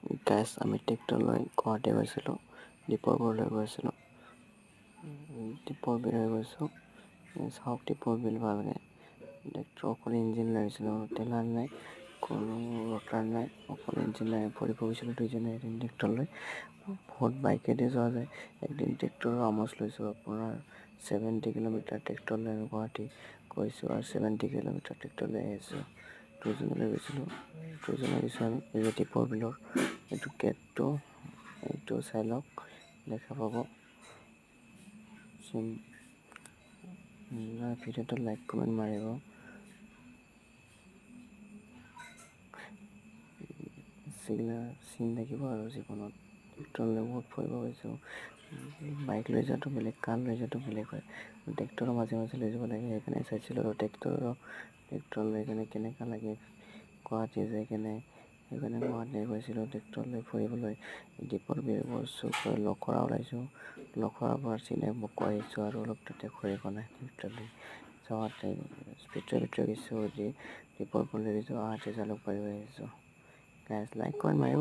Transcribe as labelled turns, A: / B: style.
A: গাইছ আমি ট্ৰেক্টৰ লৈ গুৱাহাটী গৈছিলোঁ, দীপৰ বিললৈ গৈছিলোঁ। দীপৰ বিল হৈ গৈছোঁ, চাওক দীপৰ বিল ভালকৈ। ট্ৰেক্টৰ অকল ইঞ্জিন লাগিছিলোঁ, টেলাৰ নাই, কোনো ৰটাৰ নাই, অকল ইঞ্জিন লাগে। ফুৰিব গৈছিলোঁ দুইজনে এদিন ট্ৰেক্টৰ লৈ। বহুত বাইকেদি যোৱা যায়। একদিন ট্ৰেক্টৰৰ আমোচ লৈছোঁ আপোনাৰ 70 কিলোমিটাৰ ট্ৰেক্টৰ লৈ গুৱাহাটী গৈছোঁ আৰু 70 কিলোমিটাৰ ট্ৰেক্টৰ লৈ আহিছোঁ। দুইজনে গৈছিলোঁ আমি। এই যে দীপৰ বিলৰ এইটো গেটটো, এইটো চাই লওক, দেখা পাব। ভিডিঅ'টো লাইক কমেণ্ট মাৰিব। চিন থাকিব আৰু জীৱনত। ট্ৰেক্টৰ লৈ বহুত ফুৰিব গৈছোঁ। বাইক লৈ যোৱাটো বেলেগ, কাৰ লৈ যোৱাটো বেলেগ হয়। ট্ৰেক্টৰৰ মাজে মাজে লৈ যাব লাগে, সেইকাৰণে চাইছিলোঁ আৰু ট্ৰেক্টৰ লৈ কেনে কেনেকুৱা লাগে গুৱাহাটী যাই কেনে। সেইকাৰণে গুৱাহাটী গৈছিলোঁ ট্ৰেক্টৰ লৈ ফুৰিবলৈ। দীপৰ বিল গৈছোঁ, লখৰা ওলাইছোঁ, লখৰাৰ পৰা চিনাইমুখ আহিছোঁ আৰু অলপ তাতে ঘূৰি বনাই ট্ৰেক্টৰ লৈ যাওঁতে ভিতৰে গৈছোঁ, দীপৰ বিল গৈছোঁ, আহোঁতে জালুকবাৰী হৈ আহিছোঁ। গাইজ লাইক কমেণ্ট মাৰিব।